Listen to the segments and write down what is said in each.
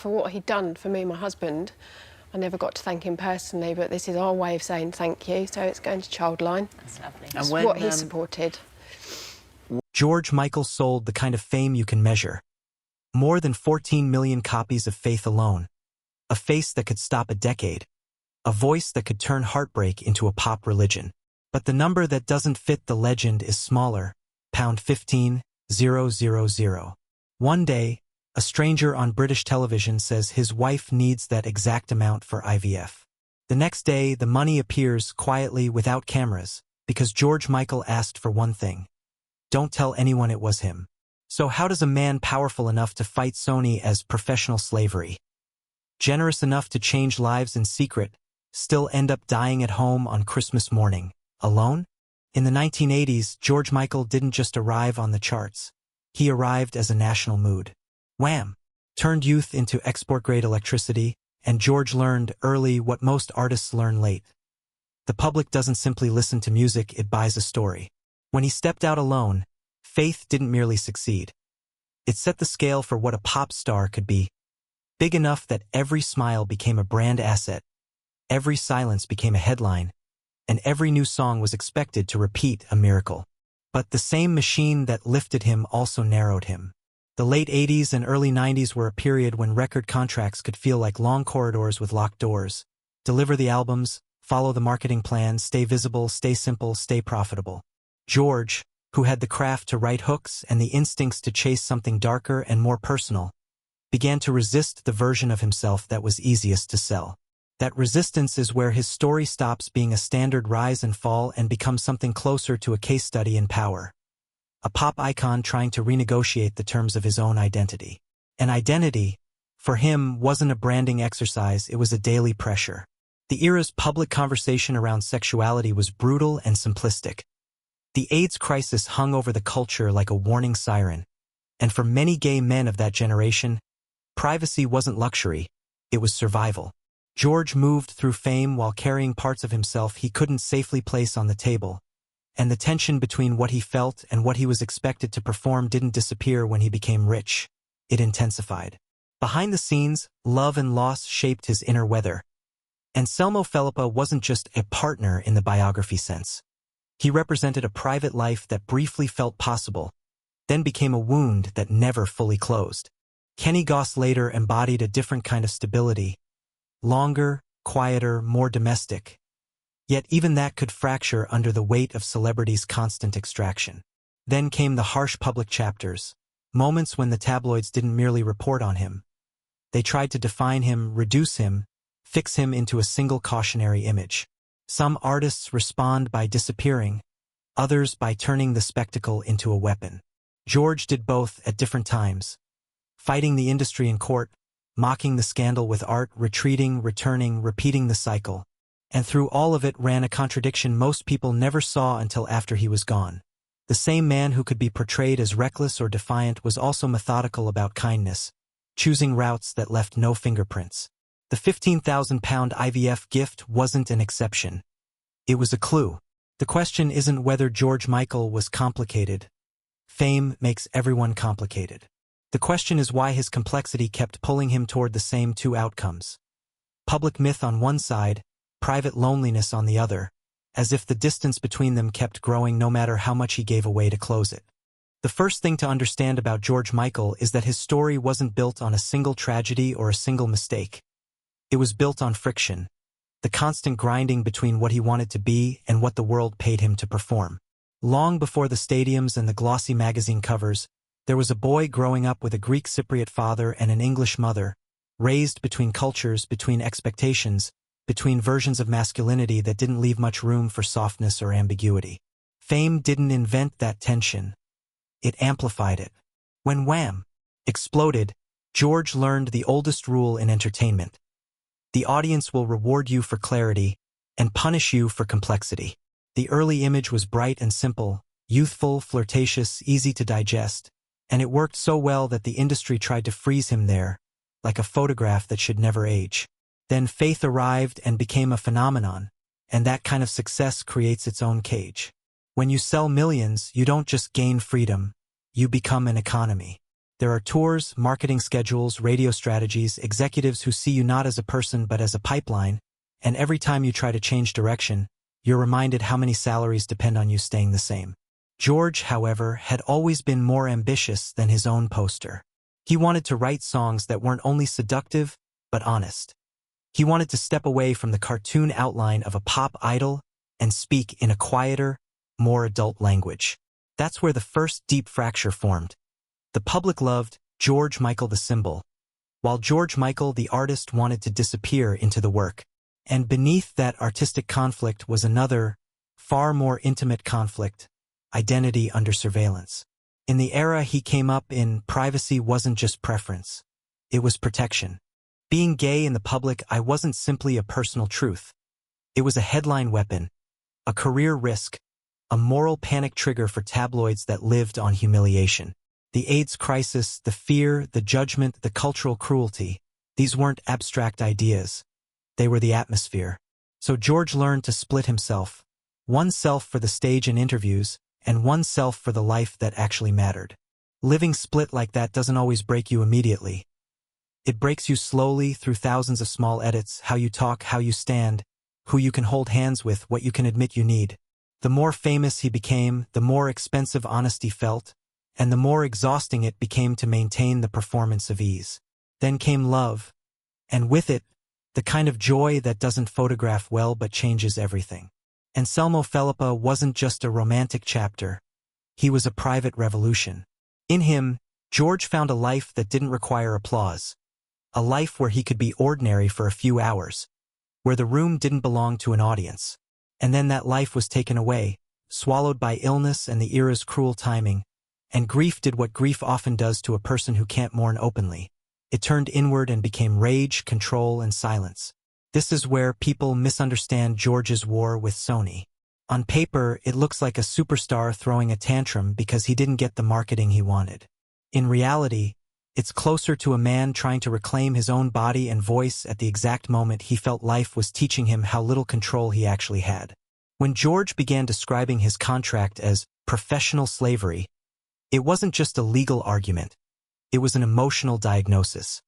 for what he'd done for me and my husband. I never got to thank him personally, but this is our way of saying thank you, so it's going to Childline. That's lovely. It's what he supported. George Michael sold the kind of fame you can measure. More than 14 million copies of Faith alone. A face that could stop a decade. A voice that could turn heartbreak into a pop religion. But the number that doesn't fit the legend is smaller. Pound 15,000. One day, a stranger on British television says his wife needs that exact amount for IVF. The next day, the money appears quietly without cameras, because George Michael asked for one thing. Don't tell anyone it was him. So how does a man powerful enough to fight Sony as professional slavery, generous enough to change lives in secret, still end up dying at home on Christmas morning, alone? In the 1980s, George Michael didn't just arrive on the charts. He arrived as a national mood. Wham! Turned youth into export-grade electricity, and George learned early what most artists learn late. The public doesn't simply listen to music, it buys a story. When he stepped out alone, Faith didn't merely succeed. It set the scale for what a pop star could be. Big enough that every smile became a brand asset, every silence became a headline, and every new song was expected to repeat a miracle. But the same machine that lifted him also narrowed him. The late 80s and early 90s were a period when record contracts could feel like long corridors with locked doors. Deliver the albums, follow the marketing plan, stay visible, stay simple, stay profitable. George, who had the craft to write hooks and the instincts to chase something darker and more personal, began to resist the version of himself that was easiest to sell. That resistance is where his story stops being a standard rise and fall and becomes something closer to a case study in power. A pop icon trying to renegotiate the terms of his own identity. An identity, for him, wasn't a branding exercise, it was a daily pressure. The era's public conversation around sexuality was brutal and simplistic. The AIDS crisis hung over the culture like a warning siren, and for many gay men of that generation, privacy wasn't luxury, it was survival. George moved through fame while carrying parts of himself he couldn't safely place on the table, and the tension between what he felt and what he was expected to perform didn't disappear when he became rich. It intensified. Behind the scenes, love and loss shaped his inner weather. Anselmo Felipa wasn't just a partner in the biography sense. He represented a private life that briefly felt possible, then became a wound that never fully closed. Kenny Goss later embodied a different kind of stability. Longer, quieter, more domestic. Yet even that could fracture under the weight of celebrity's constant extraction. Then came the harsh public chapters, moments when the tabloids didn't merely report on him. They tried to define him, reduce him, fix him into a single cautionary image. Some artists respond by disappearing, others by turning the spectacle into a weapon. George did both at different times, fighting the industry in court, mocking the scandal with art, retreating, returning, repeating the cycle. And through all of it ran a contradiction most people never saw until after he was gone. The same man who could be portrayed as reckless or defiant was also methodical about kindness, choosing routes that left no fingerprints. The 15,000-pound IVF gift wasn't an exception. It was a clue. The question isn't whether George Michael was complicated. Fame makes everyone complicated. The question is why his complexity kept pulling him toward the same two outcomes. Public myth on one side, private loneliness on the other, as if the distance between them kept growing no matter how much he gave away to close it. The first thing to understand about George Michael is that his story wasn't built on a single tragedy or a single mistake. It was built on friction, the constant grinding between what he wanted to be and what the world paid him to perform. Long before the stadiums and the glossy magazine covers, there was a boy growing up with a Greek Cypriot father and an English mother, raised between cultures, between expectations, between versions of masculinity that didn't leave much room for softness or ambiguity. Fame didn't invent that tension. It amplified it. When Wham! Exploded, George learned the oldest rule in entertainment. The audience will reward you for clarity and punish you for complexity. The early image was bright and simple, youthful, flirtatious, easy to digest, and it worked so well that the industry tried to freeze him there, like a photograph that should never age. Then Faith arrived and became a phenomenon, and that kind of success creates its own cage. When you sell millions, you don't just gain freedom, you become an economy. There are tours, marketing schedules, radio strategies, executives who see you not as a person but as a pipeline, and every time you try to change direction, you're reminded how many salaries depend on you staying the same. George, however, had always been more ambitious than his own poster. He wanted to write songs that weren't only seductive, but honest. He wanted to step away from the cartoon outline of a pop idol and speak in a quieter, more adult language. That's where the first deep fracture formed. The public loved George Michael the symbol, while George Michael the artist wanted to disappear into the work. And beneath that artistic conflict was another, far more intimate conflict: identity under surveillance. In the era he came up in, privacy wasn't just preference. It was protection. Being gay in the public eye wasn't simply a personal truth. It was a headline weapon, a career risk, a moral panic trigger for tabloids that lived on humiliation. The AIDS crisis, the fear, the judgment, the cultural cruelty, these weren't abstract ideas. They were the atmosphere. So George learned to split himself, one self for the stage and interviews, and one self for the life that actually mattered. Living split like that doesn't always break you immediately. It breaks you slowly through thousands of small edits: how you talk, how you stand, who you can hold hands with, what you can admit you need. The more famous he became, the more expensive honesty felt, and the more exhausting it became to maintain the performance of ease. Then came love, and with it, the kind of joy that doesn't photograph well but changes everything. Anselmo Felipa wasn't just a romantic chapter. He was a private revolution. In him, George found a life that didn't require applause. A life where he could be ordinary for a few hours, where the room didn't belong to an audience. And then that life was taken away, swallowed by illness and the era's cruel timing, and grief did what grief often does to a person who can't mourn openly. It turned inward and became rage, control, and silence. This is where people misunderstand George's war with Sony. On paper, it looks like a superstar throwing a tantrum because he didn't get the marketing he wanted. In reality, it's closer to a man trying to reclaim his own body and voice at the exact moment he felt life was teaching him how little control he actually had. When George began describing his contract as professional slavery, it wasn't just a legal argument. It was an emotional diagnosis.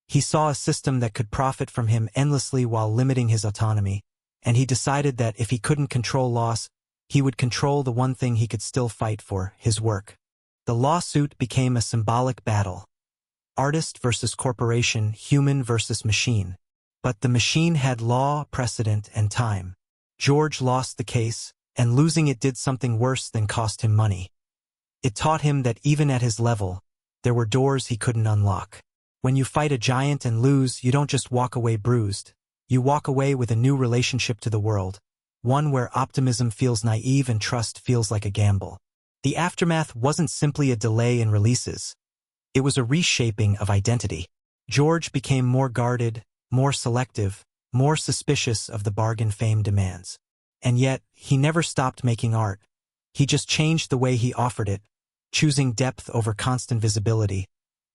He saw a system that could profit from him endlessly while limiting his autonomy, and he decided that if he couldn't control loss, he would control the one thing he could still fight for: his work. The lawsuit became a symbolic battle. Artist versus corporation, human versus machine. But the machine had law, precedent, and time. George lost the case, and losing it did something worse than cost him money. It taught him that even at his level, there were doors he couldn't unlock. When you fight a giant and lose, you don't just walk away bruised. You walk away with a new relationship to the world, one where optimism feels naive and trust feels like a gamble. The aftermath wasn't simply a delay in releases. It was a reshaping of identity. George became more guarded, more selective, more suspicious of the bargain fame demands. And yet, he never stopped making art. He just changed the way he offered it, choosing depth over constant visibility,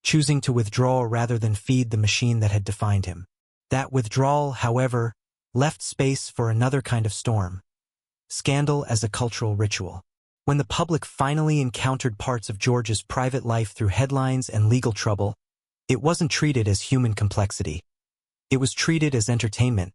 choosing to withdraw rather than feed the machine that had defined him. That withdrawal, however, left space for another kind of storm: scandal as a cultural ritual. When the public finally encountered parts of George's private life through headlines and legal trouble, it wasn't treated as human complexity. It was treated as entertainment,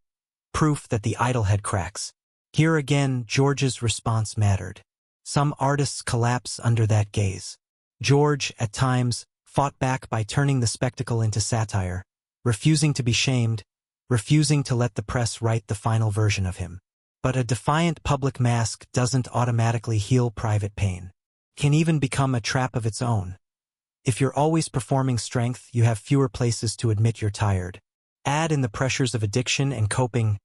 proof that the idol had cracks. Here again, George's response mattered. Some artists collapse under that gaze. George, at times, fought back by turning the spectacle into satire, refusing to be shamed, refusing to let the press write the final version of him. But a defiant public mask doesn't automatically heal private pain. It can even become a trap of its own. If you're always performing strength, you have fewer places to admit you're tired. Add in the pressures of addiction and coping,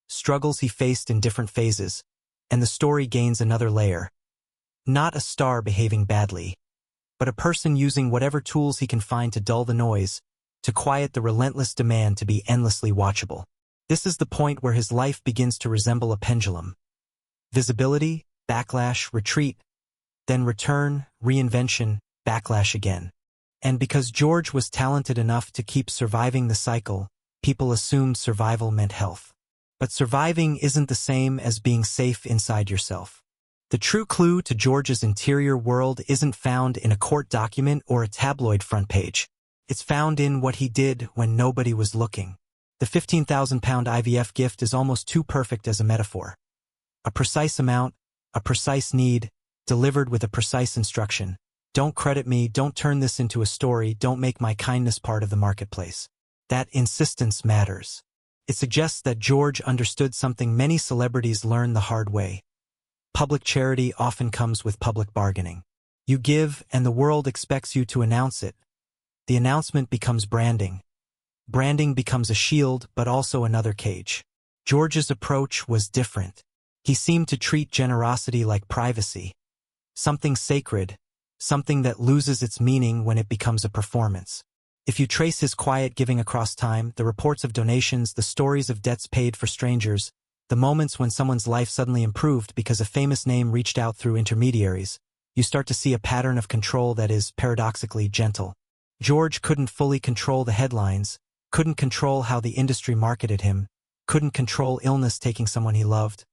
struggles he faced in different phases, and the story gains another layer. Not a star behaving badly, but a person using whatever tools he can find to dull the noise, to quiet the relentless demand to be endlessly watchable. This is the point where his life begins to resemble a pendulum. Visibility, backlash, retreat, then return, reinvention, backlash again. And because George was talented enough to keep surviving the cycle, people assumed survival meant health. But surviving isn't the same as being safe inside yourself. The true clue to George's interior world isn't found in a court document or a tabloid front page. It's found in what he did when nobody was looking. The £15,000 IVF gift is almost too perfect as a metaphor. A precise amount, a precise need, delivered with a precise instruction. Don't credit me, don't turn this into a story, don't make my kindness part of the marketplace. That insistence matters. It suggests that George understood something many celebrities learn the hard way. Public charity often comes with public bargaining. You give, and the world expects you to announce it. The announcement becomes branding. Branding becomes a shield, but also another cage. George's approach was different. He seemed to treat generosity like privacy. Something sacred, something that loses its meaning when it becomes a performance. If you trace his quiet giving across time, the reports of donations, the stories of debts paid for strangers, the moments when someone's life suddenly improved because a famous name reached out through intermediaries, you start to see a pattern of control that is paradoxically gentle. George couldn't fully control the headlines, couldn't control how the industry marketed him, couldn't control illness taking someone he loved,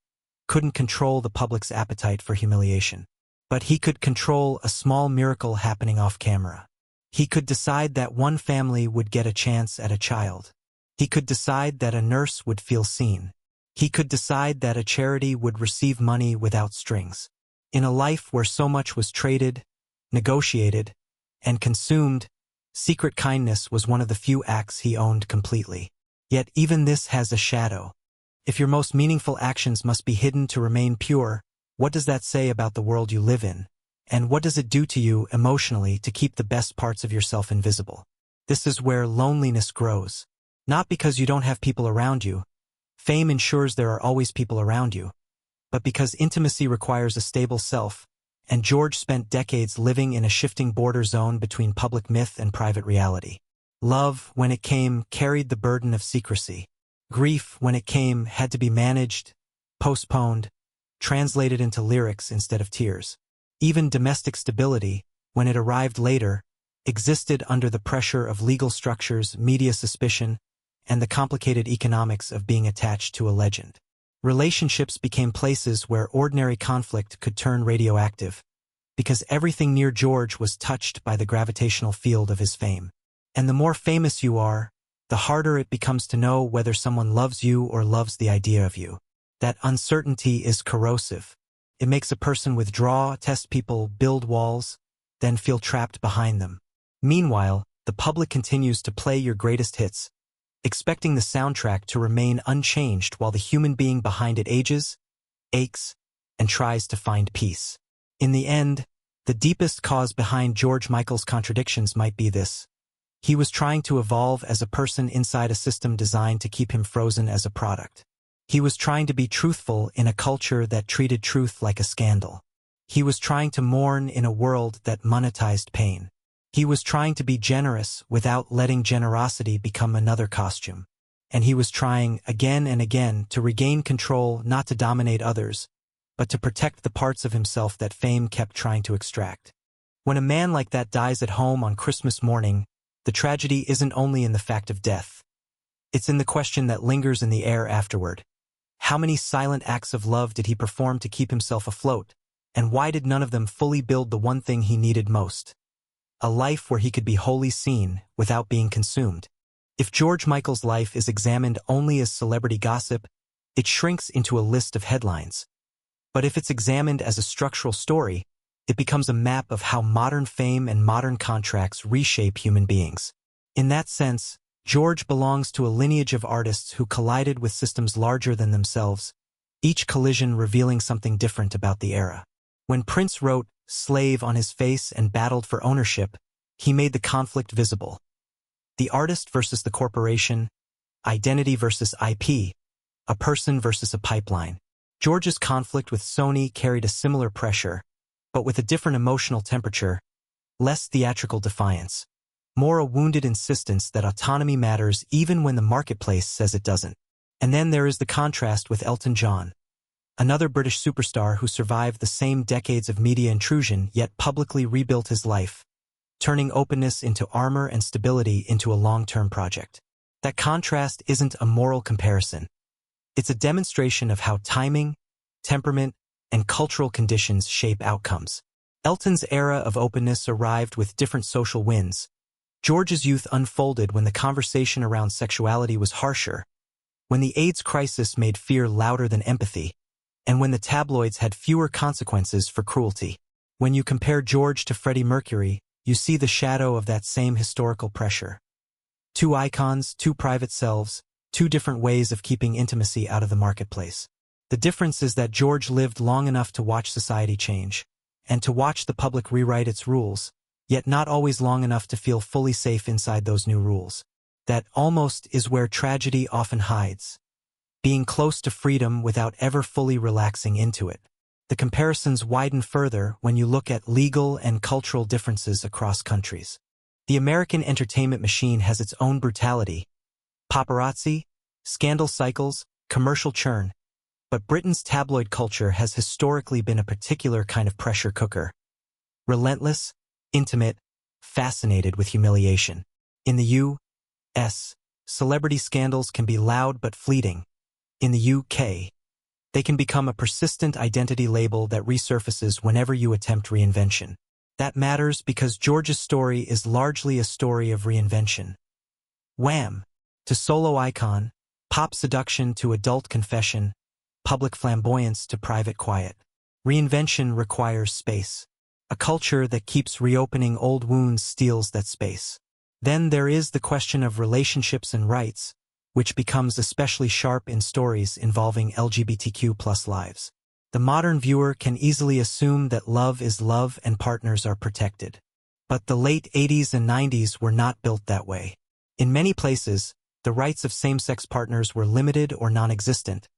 couldn't control the public's appetite for humiliation. But he could control a small miracle happening off camera. He could decide that one family would get a chance at a child. He could decide that a nurse would feel seen. He could decide that a charity would receive money without strings. In a life where so much was traded, negotiated, and consumed, secret kindness was one of the few acts he owned completely. Yet even this has a shadow. If your most meaningful actions must be hidden to remain pure, what does that say about the world you live in? And what does it do to you emotionally to keep the best parts of yourself invisible? This is where loneliness grows. Not because you don't have people around you. Fame ensures there are always people around you. But because intimacy requires a stable self, and George spent decades living in a shifting border zone between public myth and private reality. Love, when it came, carried the burden of secrecy. Grief, when it came, had to be managed, postponed, translated into lyrics instead of tears. Even domestic stability, when it arrived later, existed under the pressure of legal structures, media suspicion, and the complicated economics of being attached to a legend. Relationships became places where ordinary conflict could turn radioactive, because everything near George was touched by the gravitational field of his fame. And the more famous you are, the harder it becomes to know whether someone loves you or loves the idea of you. That uncertainty is corrosive. It makes a person withdraw, test people, build walls, then feel trapped behind them. Meanwhile, the public continues to play your greatest hits, expecting the soundtrack to remain unchanged while the human being behind it ages, aches, and tries to find peace. In the end, the deepest cause behind George Michael's contradictions might be this. He was trying to evolve as a person inside a system designed to keep him frozen as a product. He was trying to be truthful in a culture that treated truth like a scandal. He was trying to mourn in a world that monetized pain. He was trying to be generous without letting generosity become another costume. And he was trying, again and again, to regain control, not to dominate others, but to protect the parts of himself that fame kept trying to extract. When a man like that dies at home on Christmas morning, the tragedy isn't only in the fact of death. It's in the question that lingers in the air afterward. How many silent acts of love did he perform to keep himself afloat, and why did none of them fully build the one thing he needed most? A life where he could be wholly seen without being consumed. If George Michael's life is examined only as celebrity gossip, it shrinks into a list of headlines. But if it's examined as a structural story, it becomes a map of how modern fame and modern contracts reshape human beings. In that sense, George belongs to a lineage of artists who collided with systems larger than themselves, each collision revealing something different about the era. When Prince wrote "Slave" on his face and battled for ownership, he made the conflict visible. The artist versus the corporation, identity versus IP, a person versus a pipeline. George's conflict with Sony carried a similar pressure, but with a different emotional temperature, less theatrical defiance, more a wounded insistence that autonomy matters even when the marketplace says it doesn't. And then there is the contrast with Elton John, another British superstar who survived the same decades of media intrusion yet publicly rebuilt his life, turning openness into armor and stability into a long-term project. That contrast isn't a moral comparison. It's a demonstration of how timing, temperament, and cultural conditions shape outcomes. Elton's era of openness arrived with different social winds. George's youth unfolded when the conversation around sexuality was harsher, when the AIDS crisis made fear louder than empathy, and when the tabloids had fewer consequences for cruelty. When you compare George to Freddie Mercury, you see the shadow of that same historical pressure. Two icons, two private selves, two different ways of keeping intimacy out of the marketplace. The difference is that George lived long enough to watch society change, and to watch the public rewrite its rules, yet not always long enough to feel fully safe inside those new rules. That almost is where tragedy often hides, being close to freedom without ever fully relaxing into it. The comparisons widen further when you look at legal and cultural differences across countries. The American entertainment machine has its own brutality, paparazzi, scandal cycles, commercial churn, but Britain's tabloid culture has historically been a particular kind of pressure cooker. Relentless, intimate, fascinated with humiliation. In the U.S., celebrity scandals can be loud but fleeting. In the UK, they can become a persistent identity label that resurfaces whenever you attempt reinvention. That matters because George's story is largely a story of reinvention. Wham! To solo icon, pop seduction to adult confession, public flamboyance to private quiet. Reinvention requires space. A culture that keeps reopening old wounds steals that space. Then there is the question of relationships and rights, which becomes especially sharp in stories involving LGBTQ+ lives. The modern viewer can easily assume that love is love and partners are protected. But the late 80s and 90s were not built that way. In many places, the rights of same-sex partners were limited or non-existent,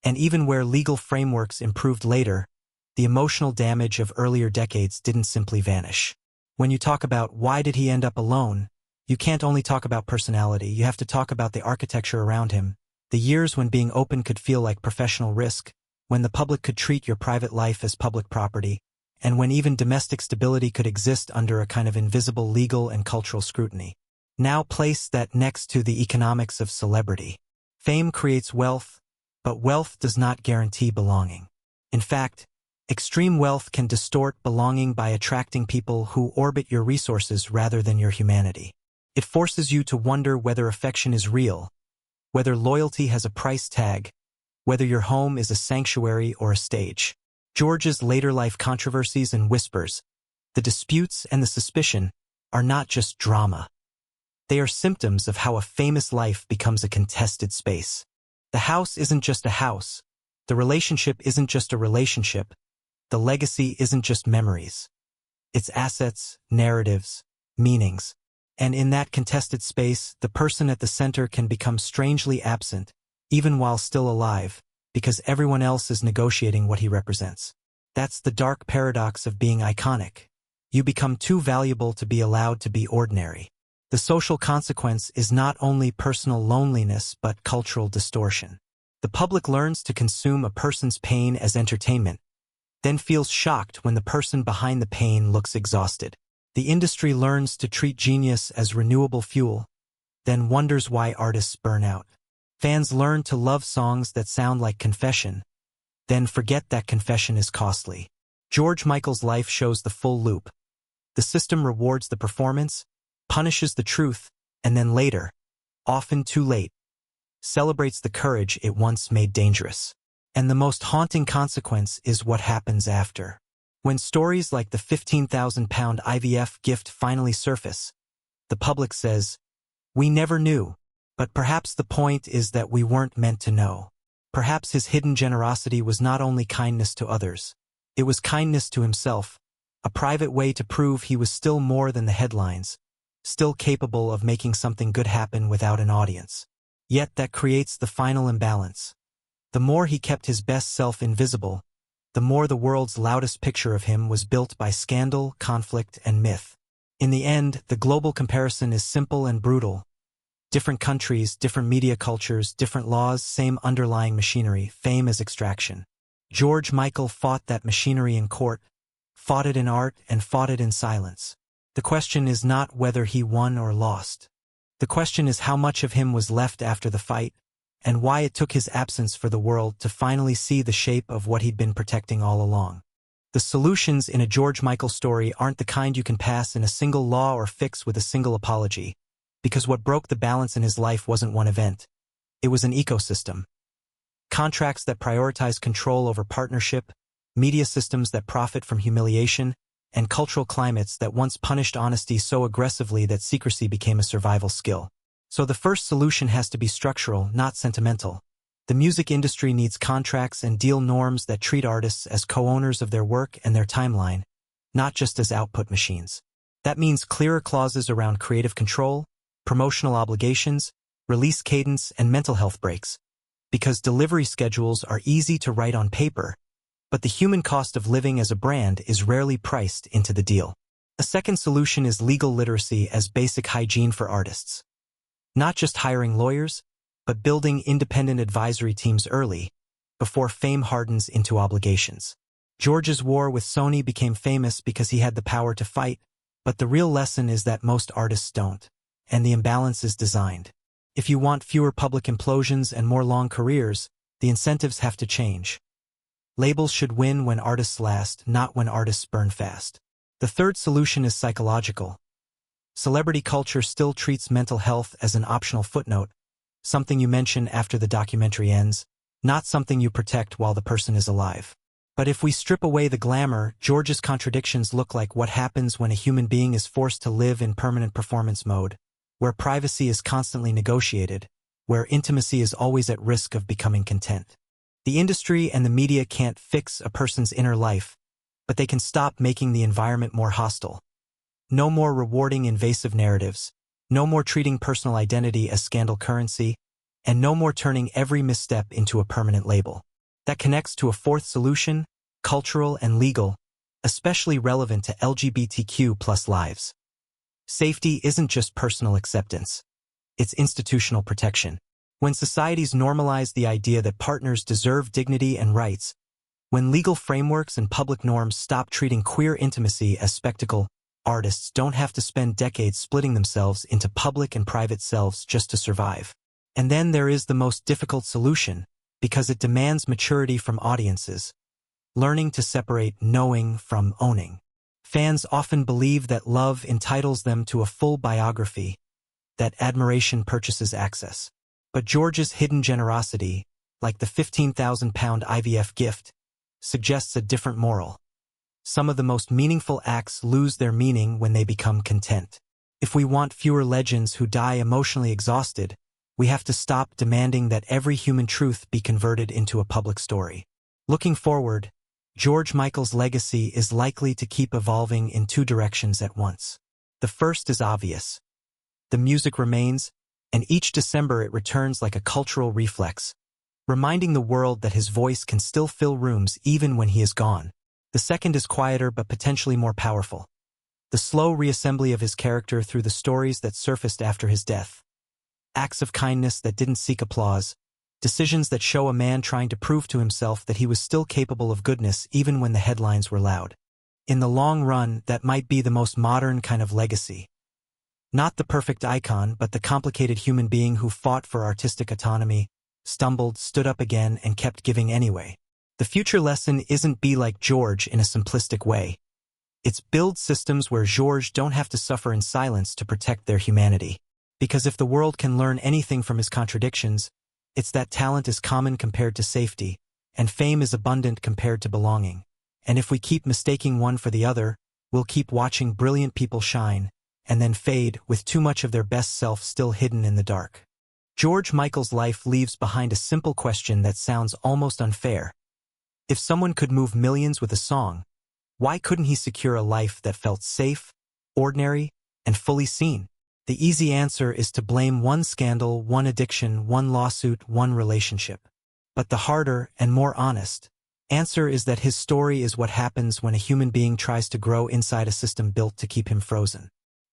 and even where legal frameworks improved later, the emotional damage of earlier decades didn't simply vanish. When you talk about why did he end up alone, you can't only talk about personality, you have to talk about the architecture around him, the years when being open could feel like professional risk, when the public could treat your private life as public property, and when even domestic stability could exist under a kind of invisible legal and cultural scrutiny. Now place that next to the economics of celebrity. Fame creates wealth, but wealth does not guarantee belonging. In fact, extreme wealth can distort belonging by attracting people who orbit your resources rather than your humanity. It forces you to wonder whether affection is real, whether loyalty has a price tag, whether your home is a sanctuary or a stage. George's later life controversies and whispers, the disputes and the suspicion, are not just drama. They are symptoms of how a famous life becomes a contested space. The house isn't just a house. The relationship isn't just a relationship. The legacy isn't just memories. It's assets, narratives, meanings. And in that contested space, the person at the center can become strangely absent, even while still alive, because everyone else is negotiating what he represents. That's the dark paradox of being iconic. You become too valuable to be allowed to be ordinary. The social consequence is not only personal loneliness but cultural distortion. The public learns to consume a person's pain as entertainment, then feels shocked when the person behind the pain looks exhausted. The industry learns to treat genius as renewable fuel, then wonders why artists burn out. Fans learn to love songs that sound like confession, then forget that confession is costly. George Michael's life shows the full loop. The system rewards the performance, punishes the truth, and then later, often too late, celebrates the courage it once made dangerous. And the most haunting consequence is what happens after. When stories like the £15,000 IVF gift finally surface, the public says, "We never knew." But perhaps the point is that we weren't meant to know. Perhaps his hidden generosity was not only kindness to others. It was kindness to himself, a private way to prove he was still more than the headlines, still capable of making something good happen without an audience. Yet that creates the final imbalance. The more he kept his best self invisible, the more the world's loudest picture of him was built by scandal, conflict, and myth. In the end, the global comparison is simple and brutal. Different countries, different media cultures, different laws, same underlying machinery, fame as extraction. George Michael fought that machinery in court, fought it in art, and fought it in silence. The question is not whether he won or lost. The question is how much of him was left after the fight, and why it took his absence for the world to finally see the shape of what he'd been protecting all along. The solutions in a George Michael story aren't the kind you can pass in a single law or fix with a single apology, because what broke the balance in his life wasn't one event. It was an ecosystem. Contracts that prioritize control over partnership, media systems that profit from humiliation, and cultural climates that once punished honesty so aggressively that secrecy became a survival skill. So the first solution has to be structural, not sentimental. The music industry needs contracts and deal norms that treat artists as co-owners of their work and their timeline, not just as output machines. That means clearer clauses around creative control, promotional obligations, release cadence, and mental health breaks. Because delivery schedules are easy to write on paper, but the human cost of living as a brand is rarely priced into the deal. A second solution is legal literacy as basic hygiene for artists. Not just hiring lawyers, but building independent advisory teams early, before fame hardens into obligations. George's war with Sony became famous because he had the power to fight, but the real lesson is that most artists don't, and the imbalance is designed. If you want fewer public implosions and more long careers, the incentives have to change. Labels should win when artists last, not when artists burn fast. The third solution is psychological. Celebrity culture still treats mental health as an optional footnote, something you mention after the documentary ends, not something you protect while the person is alive. But if we strip away the glamour, George's contradictions look like what happens when a human being is forced to live in permanent performance mode, where privacy is constantly negotiated, where intimacy is always at risk of becoming content. The industry and the media can't fix a person's inner life, but they can stop making the environment more hostile. No more rewarding invasive narratives, no more treating personal identity as scandal currency, and no more turning every misstep into a permanent label. That connects to a fourth solution, cultural and legal, especially relevant to LGBTQ+ lives. Safety isn't just personal acceptance, it's institutional protection. When societies normalize the idea that partners deserve dignity and rights, when legal frameworks and public norms stop treating queer intimacy as spectacle, artists don't have to spend decades splitting themselves into public and private selves just to survive. And then there is the most difficult solution, because it demands maturity from audiences, learning to separate knowing from owning. Fans often believe that love entitles them to a full biography, that admiration purchases access. But George's hidden generosity, like the £15,000 IVF gift, suggests a different moral. Some of the most meaningful acts lose their meaning when they become content. If we want fewer legends who die emotionally exhausted, we have to stop demanding that every human truth be converted into a public story. Looking forward, George Michael's legacy is likely to keep evolving in two directions at once. The first is obvious. The music remains, and each December it returns like a cultural reflex, reminding the world that his voice can still fill rooms even when he is gone. The second is quieter but potentially more powerful. The slow reassembly of his character through the stories that surfaced after his death. Acts of kindness that didn't seek applause, decisions that show a man trying to prove to himself that he was still capable of goodness even when the headlines were loud. In the long run, that might be the most modern kind of legacy. Not the perfect icon, but the complicated human being who fought for artistic autonomy, stumbled, stood up again, and kept giving anyway. The future lesson isn't be like George in a simplistic way. It's build systems where George don't have to suffer in silence to protect their humanity. Because if the world can learn anything from his contradictions, it's that talent is common compared to safety, and fame is abundant compared to belonging. And if we keep mistaking one for the other, we'll keep watching brilliant people shine, and then fade with too much of their best self still hidden in the dark. George Michael's life leaves behind a simple question that sounds almost unfair. If someone could move millions with a song, why couldn't he secure a life that felt safe, ordinary, and fully seen? The easy answer is to blame one scandal, one addiction, one lawsuit, one relationship. But the harder and more honest answer is that his story is what happens when a human being tries to grow inside a system built to keep him frozen.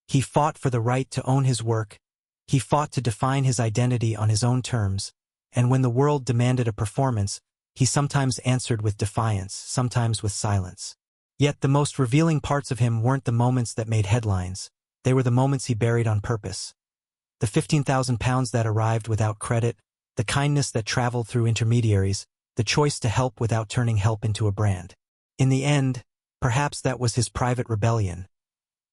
He fought for the right to own his work, he fought to define his identity on his own terms, and when the world demanded a performance, he sometimes answered with defiance, sometimes with silence. Yet the most revealing parts of him weren't the moments that made headlines, they were the moments he buried on purpose. The £15,000 that arrived without credit, the kindness that traveled through intermediaries, the choice to help without turning help into a brand. In the end, perhaps that was his private rebellion,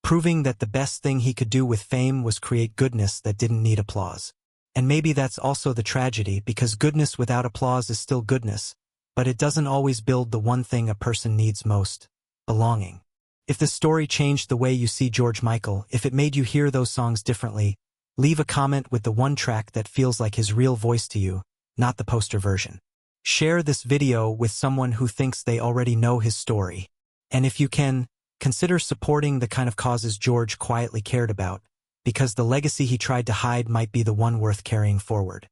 proving that the best thing he could do with fame was create goodness that didn't need applause. And maybe that's also the tragedy, because goodness without applause is still goodness, but it doesn't always build the one thing a person needs most: belonging. If the story changed the way you see George Michael, if it made you hear those songs differently, leave a comment with the one track that feels like his real voice to you, not the poster version. Share this video with someone who thinks they already know his story. And if you can, consider supporting the kind of causes George quietly cared about, because the legacy he tried to hide might be the one worth carrying forward.